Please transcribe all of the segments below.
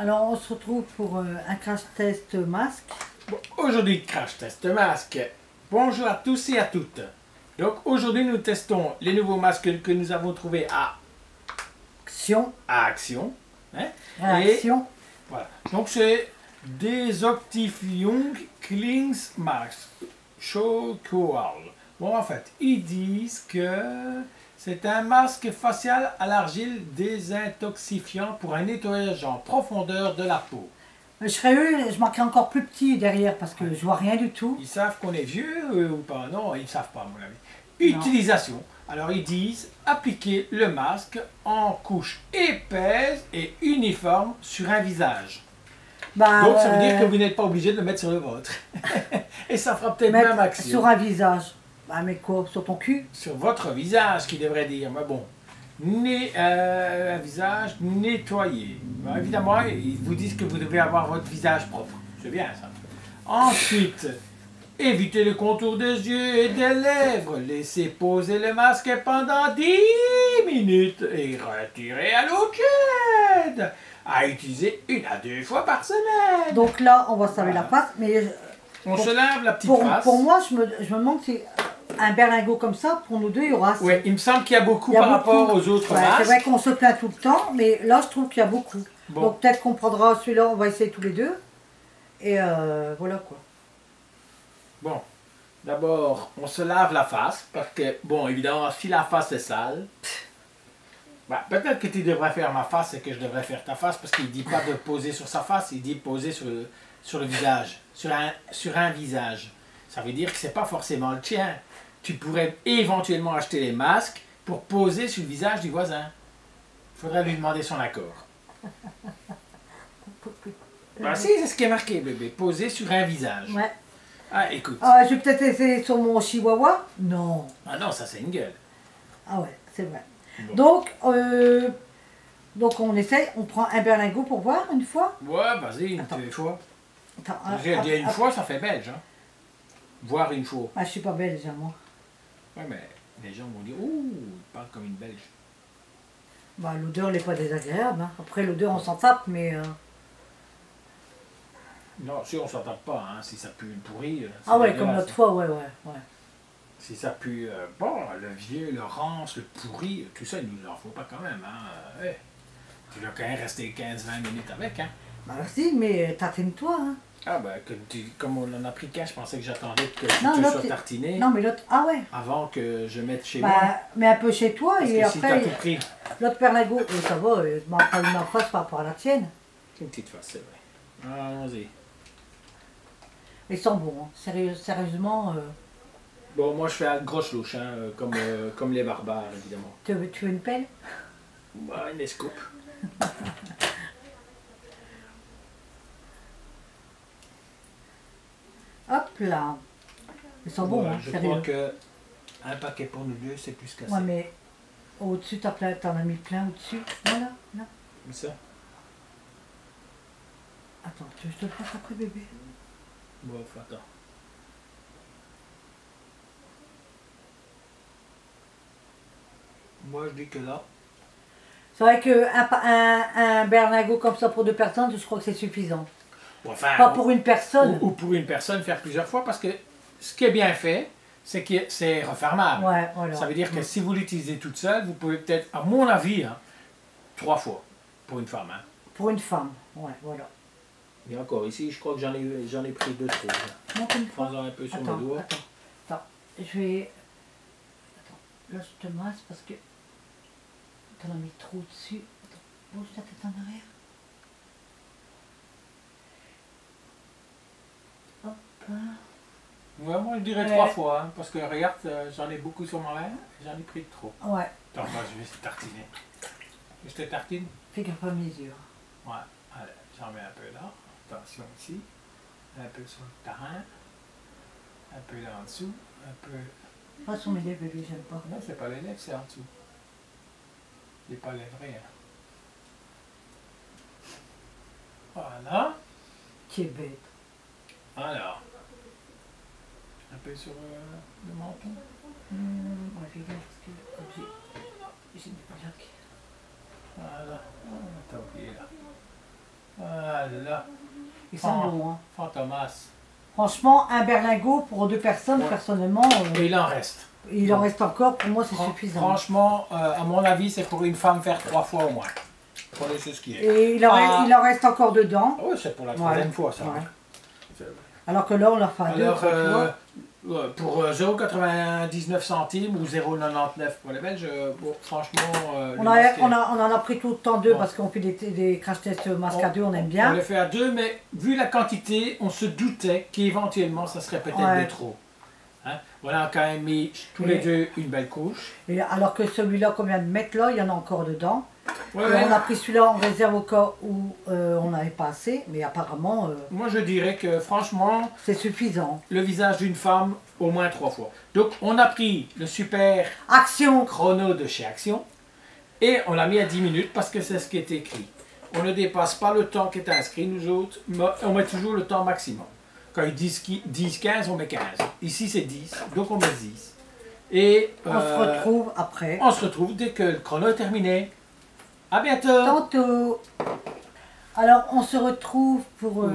Alors on se retrouve pour un crash test masque. Bon, aujourd'hui, crash test masque. Bonjour à tous et à toutes. Donc aujourd'hui, nous testons les nouveaux masques que nous avons trouvés à Action. Hein? Réaction. Et voilà. Donc c'est des Optifjung Klings Mask Chocoal. Bon, en fait, ils disent que c'est un masque facial à l'argile désintoxifiant pour un nettoyage en profondeur de la peau. Je serais eux, je marquerais encore plus petit derrière parce que je vois rien du tout. Ils savent qu'on est vieux ou pas? Non, ils ne savent pas, à mon avis. Utilisation. Alors ils disent appliquer le masque en couche épaisse et uniforme sur un visage. Bah, donc ça veut dire que vous n'êtes pas obligé de le mettre sur le vôtre. Et ça fera peut-être même action. Sur un visage. Bah mais quoi? Sur ton cul? Sur votre visage, qui devrait dire. Mais bon. Un visage nettoyé. Ben, évidemment, ils vous disent que vous devez avoir votre visage propre. C'est bien ça. Ensuite, évitez le contour des yeux et des lèvres. Laissez poser le masque pendant 10 minutes et retirez à l'eau tiède. À utiliser 1 à 2 fois par semaine. Donc là, on va se laver la face, mais... On se lave la petite face. Pour moi, je me demande si un berlingot comme ça, pour nous deux, il y aura assez. Oui, il me semble qu'il y a beaucoup par rapport aux autres masques. C'est vrai qu'on se plaint tout le temps, mais là, je trouve qu'il y a beaucoup. Bon. Donc peut-être qu'on prendra celui-là, on va essayer tous les deux. Et voilà quoi. Bon, d'abord, on se lave la face, parce que, bon, évidemment, si la face est sale, bah, peut-être que tu devrais faire ma face et que je devrais faire ta face, parce qu'il ne dit pas de poser sur sa face, il dit poser sur le visage, sur un visage. Ça veut dire que ce n'est pas forcément le tien. Tu pourrais éventuellement acheter les masques pour poser sur le visage du voisin. Il faudrait lui demander son accord. Bah si, c'est ce qui est marqué, bébé. Poser sur un visage. Ouais. Ah, écoute. Ah, je vais peut-être essayer sur mon chihuahua. Non. Ah non, ça c'est une gueule. Ah ouais, c'est vrai. Bon. Donc on essaye, on prend un berlingot pour voir une fois. Ouais, vas-y, une fois. J'ai dit une fois, ça fait belge. Hein. Voir une fois. Ah, je suis pas belge, moi. Ouais, mais les gens vont dire, ouh, il parle comme une belge. Bah, l'odeur n'est pas désagréable. Hein. Après, l'odeur, on s'en tape, mais... Non, si on s'en tape pas, hein, si ça pue une pourrie. Ah ouais, comme l'autre fois, ouais. Si ça pue, bon, le vieux, le rance, le pourri, tout ça, il nous en faut pas quand même. Hein. Ouais. Tu dois quand même rester 15-20 minutes avec. Hein. Bah si, mais tartine-toi. Hein. Ah ben, comme on en a pris qu'un, je pensais que j'attendais que tu sois tartiné. Non, mais l'autre, ah ouais. Avant que je mette chez moi. Mais un peu chez toi, parce et que après... si t'as tout pris. L'autre berlingot, ça va, je m'en prends une face par rapport à la tienne. C'est une petite face, c'est vrai. Allons-y. Ils sont bons, hein. Sérieusement... Bon, moi je fais un gros louche, hein, comme les barbares, évidemment. Tu veux une pelle? Bah, une escoupe. Hop là. Ils sont bons, hein, je crois que un paquet pour nous deux, c'est plus qu'assez. Ouais, mais au-dessus, t'en as mis plein au-dessus. Voilà, là. Comme ça. Attends, tu veux que je te le fasse après, bébé? Bon, attends. Moi, je dis que là. C'est vrai qu'un berlingot comme ça pour 2 personnes, je crois que c'est suffisant. Enfin, pas pour une personne. Ou pour une personne faire plusieurs fois, parce que ce qui est bien fait, c'est que c'est refermable. Ouais, voilà. Ça veut dire que si vous l'utilisez toute seule, vous pouvez peut-être, à mon avis, hein, 3 fois pour une femme. Hein. Pour une femme, ouais, voilà. Et encore, ici, je crois que j'en ai pris 2 trop. Monte une fois. Prends-en un peu sur Attends, mes doigts. Attends, je vais... Attends, là je te masse parce que t'en as mis trop dessus. Attends, bouge ta tête en arrière. Hop. Ouais, moi je dirais 3 fois, hein, parce que regarde, j'en ai beaucoup sur ma main, j'en ai pris trop. Ouais. Attends, moi je vais tartiner. Je te tartine? Fais gaffe à mes yeux. Ouais, allez, j'en mets un peu là. Attention ici. Un peu sur le terrain. Un peu là en dessous. Un peu... Pas sur mes lèvres, bébé, j'aime pas. Non, c'est pas les lèvres, c'est en dessous. C'est pas les vrais. Hein. Voilà. Tu es bête. Alors. Un peu sur le menton. Ouais, fais gaffe parce que comme j'ai une plaque. Voilà. T'as oublié là. Voilà. Ils sont bons. Hein. Fantomas. Franchement, un berlingot pour 2 personnes, personnellement, Et il en reste. il en reste encore. Pour moi, c'est suffisant. Franchement, à mon avis, c'est pour une femme faire 3 fois au moins. Pour les ce qui est. Et il en reste encore dedans. Oui, c'est pour la 3e fois ça. Ouais. Alors que là, on leur fait 2. Alors, pour 0,99 centimes ou 0,99 pour les Belges, bon, franchement... on en a pris tout le temps 2 parce qu'on fait des crash tests masques à 2, on aime bien. On les fait à 2, mais vu la quantité, on se doutait qu'éventuellement, ça serait peut-être de trop. Hein? Voilà, on a quand même mis tous les 2 une belle couche. Et alors que celui-là qu'on vient de mettre là, il y en a encore dedans. Ouais, on a pris celui-là en réserve au cas où on n'avait pas assez, mais apparemment... moi je dirais que franchement... c'est suffisant. Le visage d'une femme au moins 3 fois. Donc on a pris le super Action chrono de chez Action et on l'a mis à 10 minutes parce que c'est ce qui est écrit. On ne dépasse pas le temps qui est inscrit, nous autres, on met toujours le temps maximum. Quand ils disent 10-15, on met 15. Ici c'est 10, donc on met 10. Et on se retrouve après. On se retrouve dès que le chrono est terminé. À bientôt. Tantôt. Alors on se retrouve pour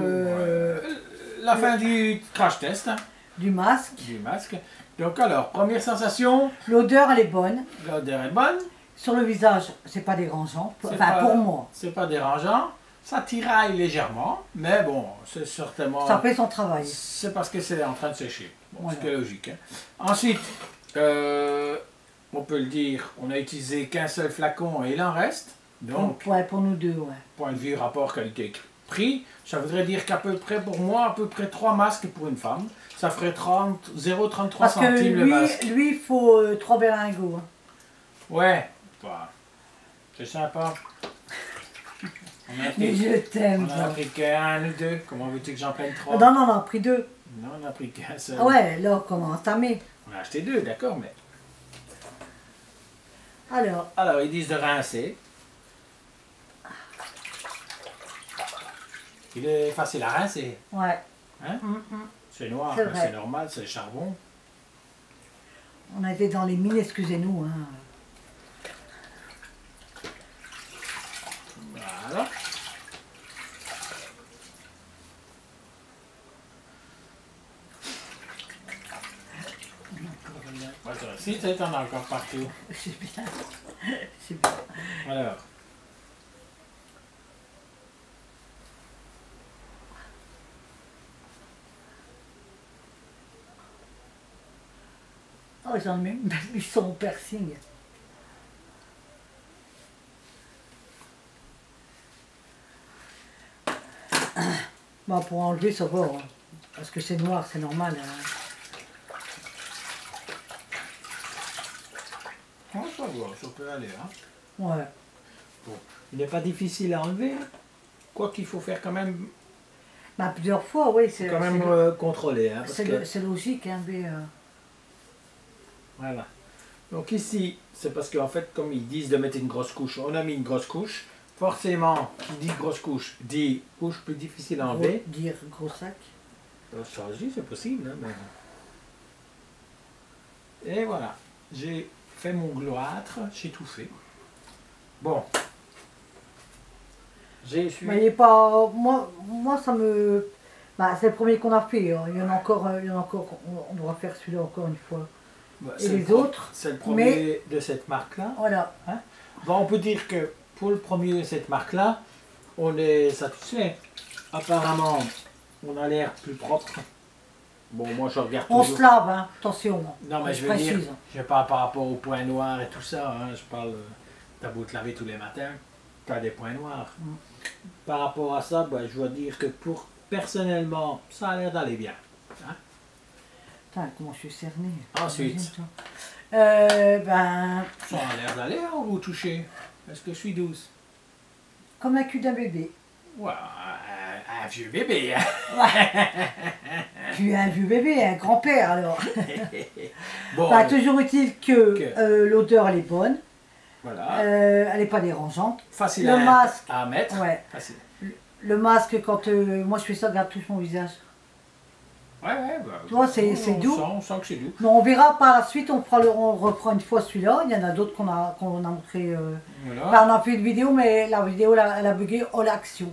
la fin du crash test. Hein. Du masque. Du masque. Donc alors, première sensation. L'odeur elle est bonne. L'odeur est bonne. Sur le visage, c'est pas dérangeant. Enfin pour moi. C'est pas dérangeant. Ça tiraille légèrement, mais bon, c'est certainement... Ça fait son travail. C'est parce que c'est en train de sécher. Bon, voilà. C'est logique. Hein. Ensuite, on peut le dire, on a utilisé qu'un seul flacon et il en reste. Donc, ouais, pour nous 2, ouais. Point de vue rapport qualité-prix, ça voudrait dire qu'à peu près, pour moi, à peu près 3 masques pour une femme. Ça ferait 0,33 centimes le masque. Lui, il faut 3 berlingots. Hein. Ouais, bah, c'est sympa. Mais je t'aime. On a pris qu'un ou 2. Comment veux-tu que j'en prenne 3? Non, on a pris 2. Non, on a pris qu'un seul. Ah ouais, là, comment entamer? On a acheté 2, d'accord, mais... Alors, ils disent de rincer. Il est facile à rincer. Ouais. Hein? C'est noir, c'est normal, c'est le charbon. On a été dans les mines, excusez-nous. Hein. Voilà. Si, tu en as encore partout. C'est bien. C'est bien. Alors. Oh, ils ont même mis son piercing. Bon, pour enlever, ça va. Hein. Parce que c'est noir, c'est normal. Hein. Oh, ça va, ça peut aller. Hein. Ouais. Bon. Il n'est pas difficile à enlever. Quoi qu'il faut faire quand même. Bah, plusieurs fois, oui. C'est quand même contrôler. Hein, c'est logique, hein, mais. Voilà. Donc ici, c'est parce qu'en fait, comme ils disent de mettre une grosse couche, on a mis une grosse couche. Forcément, qui dit grosse couche, dit couche plus difficile à enlever. Dire gros sac. Ça aussi, c'est possible. Hein, mais... Et voilà. J'ai fait mon gloître, j'ai tout fait. Bon. J'ai essuyé. Mais il est pas. Moi, ça me. Bah, c'est le premier qu'on a fait. Hein. Il y en a encore. On doit faire celui-là encore une fois. Bah, et les autres. C'est le premier de cette marque-là. Voilà. Hein? Bon, on peut dire que pour le premier de cette marque-là, on est satisfait. Apparemment, on a l'air plus propre. Bon, moi je regarde toujours. On se lave, hein. Attention. Non, mais je veux dire, je parle par rapport aux points noirs et tout ça. Hein. Je parle, t'as beau te laver tous les matins, t'as des points noirs. Par rapport à ça, bah, je dois dire que personnellement, ça a l'air d'aller bien. Hein? Putain, comment je suis cerné. Ensuite. Ben... Ça a l'air d'aller, hein, vous touchez. Est-ce que je suis douce? Comme un cul d'un bébé. Ouais, un vieux bébé. Hein? Ouais. Tu es un vieux bébé, un grand-père alors. Bon, bah, toujours est-il que l'odeur elle est bonne. Voilà. Elle n'est pas dérangeante. Facile le masque, à mettre. Ouais. Facile. Le masque, quand moi je fais ça, regarde tout mon visage. Ouais, bah, tu vois, c'est doux. On sent que c'est doux. Mais on verra par la suite, on reprend une fois celui-là. Il y en a d'autres qu'on a montré. Voilà. Là, on a fait une vidéo, mais la vidéo elle a bugué, oh l'action.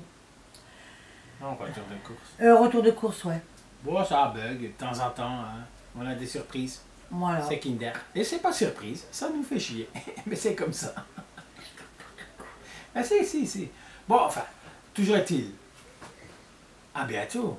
En retour de course. Retour de course, ouais. Bon, ça bug de temps en temps. Hein. On a des surprises. Voilà. C'est Kinder. Et c'est pas surprise, ça nous fait chier. Mais c'est comme ça. Mais si. Bon, enfin, toujours est-il. À bientôt.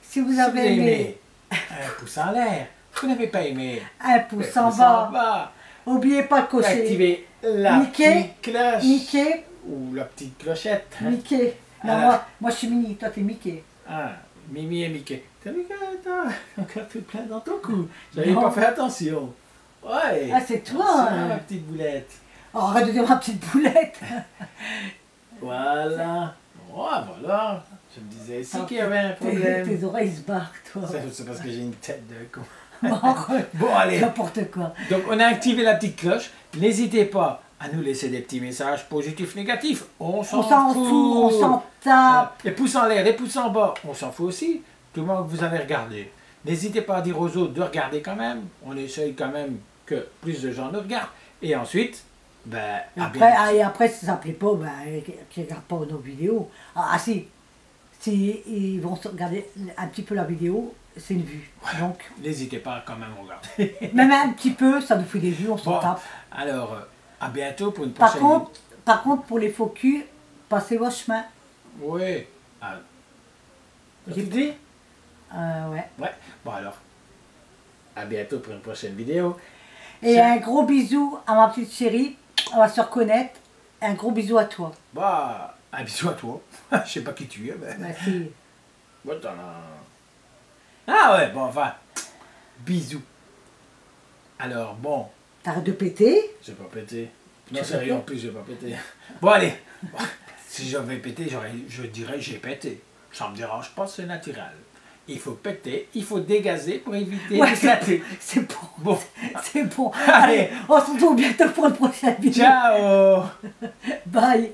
Si vous avez aimé, un pouce en l'air. Si vous n'avez pas aimé, un pouce en bas. N'oubliez pas de cocher. Activez la Mickey, petite cloche. Mickey. Ou la petite clochette. Mickey. Non, Alors. moi je suis Minnie, toi t'es Mickey. Ah, Mimi et Mickey. T'as vu que t'as encore tout plein dans ton cou. J'avais Non. pas fait attention. Ouais. Ah, c'est toi, Ça, hein. ma petite boulette. Oh, arrête de dire ma petite boulette. Voilà. Voilà. Je me disais ici qu'il y avait un problème. Tes oreilles se barrent, toi. C'est parce que j'ai une tête de con. Bon, Bon, allez. n'importe quoi. Donc, on a activé la petite cloche. N'hésitez pas à nous laisser des petits messages positifs, négatifs. On s'en fout. On s'en tape. Les pouces en l'air, les pouces en bas, on s'en fout aussi. Du moment que vous avez regardé. N'hésitez pas à dire aux autres de regarder quand même. On essaye quand même que plus de gens nous regardent. Et ensuite, ben, Après, si ça ne plaît pas, qu'ils ne regardent pas nos vidéos. Si ils vont regarder un petit peu la vidéo, c'est une vue. Donc, n'hésitez pas quand même à regarder. même un petit peu, ça nous fait des vues, on s'en Bon, tape. alors, à bientôt pour une prochaine Par contre, pour les faux culs, passez votre chemin. Oui. J'ai dit? Ouais. Ouais. Bon alors, à bientôt pour une prochaine vidéo. Et un gros bisou à ma petite chérie. On va se reconnaître. Un gros bisou à toi. Bah, un bisou à toi. Je sais pas qui tu es, mais... Merci. Bon, ah ouais, bon, enfin, bisous. Alors, bon... T'arrêtes de péter. J'ai pas pété. Non, Tu sérieux, pété? en plus, j'ai pas pété. Bon, allez. Si j'avais pété, je dirais j'ai pété. Ça me dérange pas, c'est naturel. Il faut péter, il faut dégazer pour éviter Ouais, d'éclater. c'est bon. Bon. C'est bon. Allez. Allez, on se retrouve bientôt pour une prochaine vidéo. Ciao. Bye.